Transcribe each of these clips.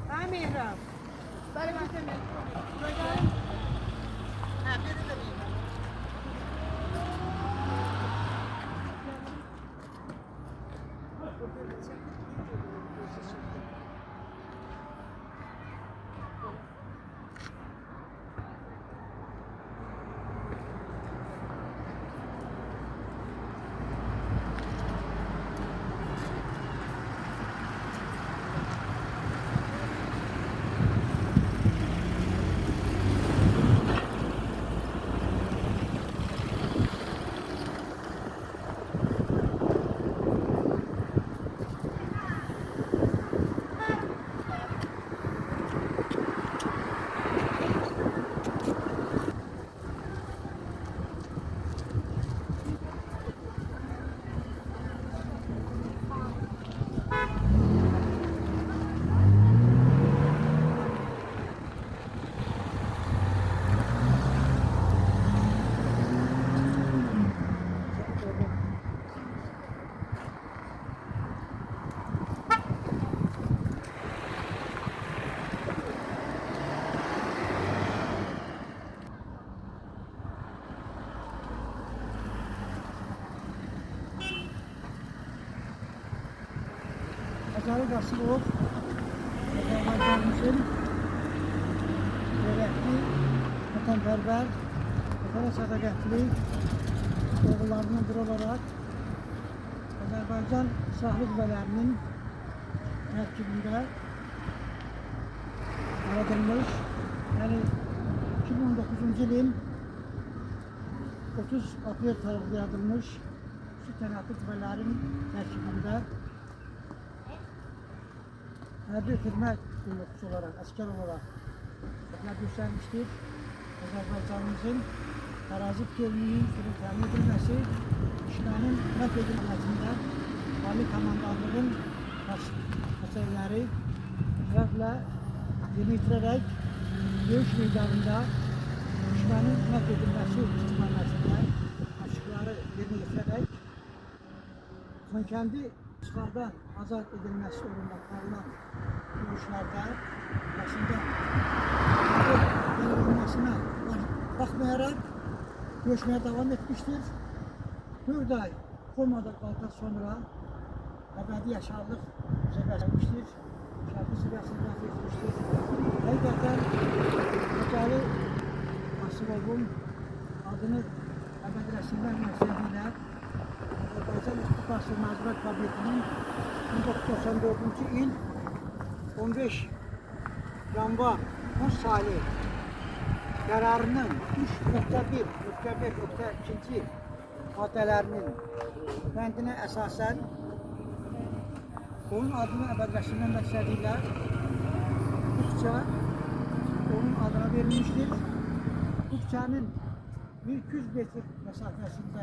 Ha Mihran. Böyle ben de Ha bir de Mihran. Azali Qasımov, Azərbaycanımızın görəkli, vətənpərvər, vətənə sədaqətli oğullarından biri olaraq Azərbaycan Silahlı Qüvvələrinin tərkibində yaradılmış, yəni 2019-cu ilin 30 aprel tarixində yaradılmış Xüsusi Təyinatlı Qüvvələrin tərkibində hərbi xidmət qulluqçusu olarak, asker olarak xidmət göstərmişdir. Azərbaycanımızın ərazi bütövlüyünün təmin edilməsi, düşmənin məhv edilməsində Ali Komandanlığın məsələləri şərəflə yeni itirərək döyüş meydanında düşmənin məhv edilməsi istiqamətində açıqları yerinə yetirərək Xankəndi işğaldan azad edilməsi uğrunda aparılan döyüşlərdə aslında verilməsine baxmayaraq döyüşməyə davam etmiştir. 4 ay komada qaldıqdan sonra əbədi yaşarlıq müzəffərləşmişdir. Şərqi Suriyyasını məhv etmişdir. Həqiqətən Azali Qasımovun adını əbədi rəsmlər məqsədilə Azərbaycan Respublikası Nazirlər Kabinetinin 1994-cü il 15 yanvar 10 sayılı qərarının 3.1.2 maddələrinin bəndinə əsasən onun adını əbədiləşdirmə məqsədilə bu küçə onun adına verilmişdir. Bu küçənin 1200 metr məsafəsində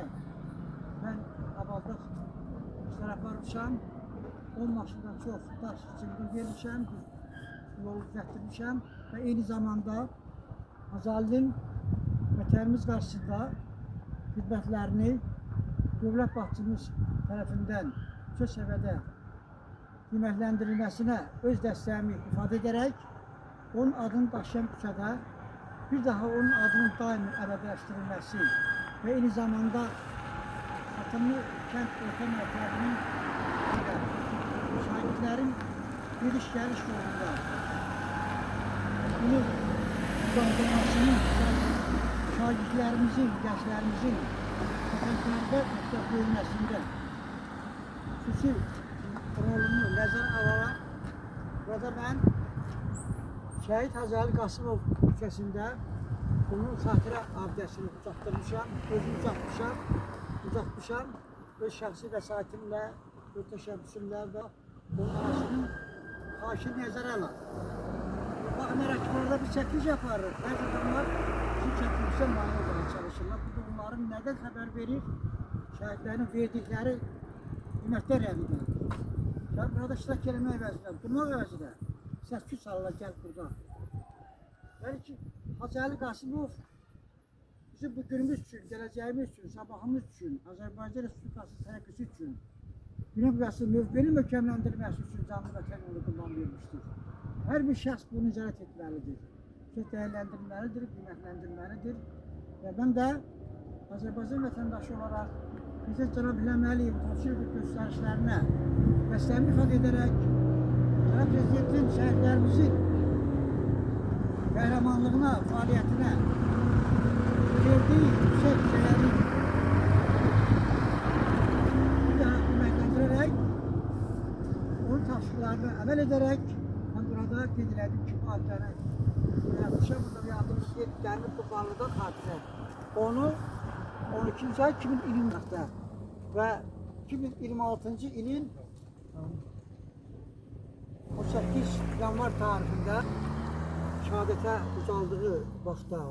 ben Abaldıq işlər aparmışam, 10 maşından çox daş çılgın vermişəm, yolu düzəltdirmişəm və eyni zamanda Azalinin vətənimiz qarşısında xidmətlərini dövlət başçımız tərəfindən söz səviyyədə qiymətləndirilməsinə öz dəstəyimi ifadə edərək onun adını daşıyan küçədə bir daha onun adının daimi əbədiləşdirilməsi və eyni zamanda Atımlı Kənd Orta Məktəbinin şagirdlərin giriş-gəliş yolunda bunu uzandırmasının şagirdlərimizin, gənclərimizin vətənpərvər məktəb bölməsində xüsusi rolunu nəzərə alaraq burada mən Şəhid Azali Qasımov küçəsində bunun xatirə abidəsini uzatdırmışam, özümü uzatmışam, öz şəxsi vəsaitimlə, öz təşəbbüsümlə və onun arasının xahişini nəzərə alır. Baxmayaraq ki, burada bir çəkiliş yaparıq. Bəzi adamlar bizim çəkilişə mane olmağa çalışırlar. Bu da onların nədən xəbər verir? Şəhidlərin verdikləri qiymətlər rəvidir. Ya burada iştirak eləmək əvəzinə, durmaq əvəzinə səs-küy salırlar, gəl burada. Yəni ki, Azali Qasımov bizim bu günümüz üçün, gələcəyimiz üçün, sabahımız üçün, Azərbaycan Respublikası tərəqqisi üçün, Günəqası mövqeyi möhkəmləndirilməsi üçün canlı vətən yolu qurban vermişdir. Hər bir şəxs bunu nəzarət etməlidir, dəyərləndirilməlidir, qiymətləndirilməlidir. Və mən də Azərbaycan vətəndaşı olaraq Prezident Cənab İlham Əliyevin Topçuluq göstərişlərinə dəstəyimi ifadə edərək, Cənab Prezidentin şəhidlərimizin qəhrəmanlığına, fəaliyyətinə verdiyi yüksək şeyləri bir daha qiymətləndirərək, onun tapşırıqlarına əməl edərək, mən burada qeyd elədim ki, bu adları yapışa burada bir adımız Dəmir Qurbanlı'dan xatirə. Onu 12-ci ay 2020'də və 2026-cı ilin 18 yanvar tarixində şəhadətə uzaldığı vaxtda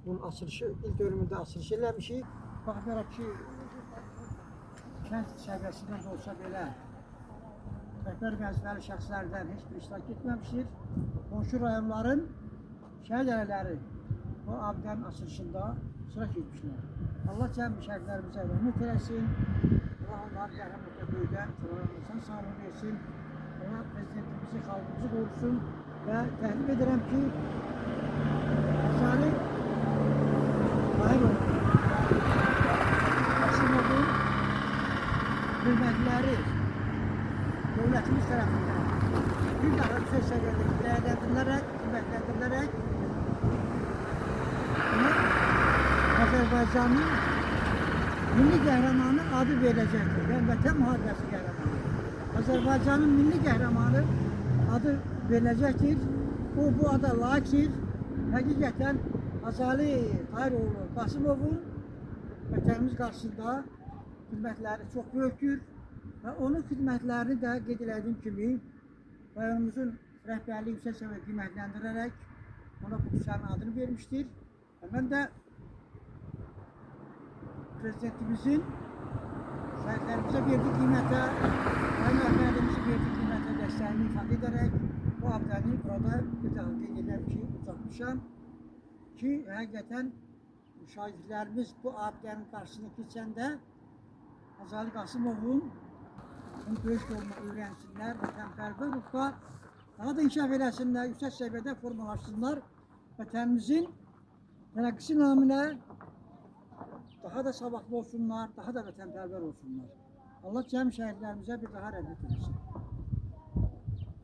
bunun açılışı, ilk bölümündə açılış eləmişik. Baxmayaraq ki, kənd səviyyəsindən də olsa belə rəhbər vəzifəli şəxslərdən heç bir iştirak etməmişdir. Qonşu rayonların şəhid ailələri bu abidənin açılışında iştirak etmişlər. Allah cəmi şəhidlərimizə rəhmət eləsin. Allah onların rəhmətlə böyüdən, insan sağlığı versin. Allah prezidentimizi, xalqımızı qorusun və təhlif edirəm ki, Azali Bahiroğlu, Qasımovun hürmətləri dövlətimiz tərəfindən bir daha yüksək səviyyədə dəyərləndirilərək, qiymətləndirilərək Azərbaycanın milli qəhrəmanı adı veriləcəkdir. Yəni Vətən müharibəsi qəhrəmanı. Azərbaycanın milli qəhrəmanı adı veriləcəkdir. Bu ada layiqdir. Həqiqətən Azali Bahiroğlu Qasımovun vətənimiz qarşısında xidmətləri çox böyükdür və onun xidmətlərini də qeyd elədiyim kimi rayonumuzun rəhbərliyi yüksək səviyyədə qiymətləndirərək ona bu küçənin adını vermişdir. Və mən də prezidentimizin şəhidlərimizə verdiyi qiymətə, rayon rəhbərliyimizin verdiyi qiymətə dəstəyini ifadə edərək bu abidəni burada bir daha qeyd edirəm ki, uzatmışam ki, həqiqətən müşahidlərimiz bu abidənin qarşısına keçəndə Azali Qasımovun bunu böyük yoluna öyrənsinlər, vətənpərvər ruhda daha da inkişaf eləsinlər, yüksək səviyyədə formalaşsınlar, vətənimizin tərəqqisi naminə daha da savadlı olsunlar, daha da vətənpərvər olsunlar. Allah cəmi şəhidlərimizə bir daha rəhmət eləsin.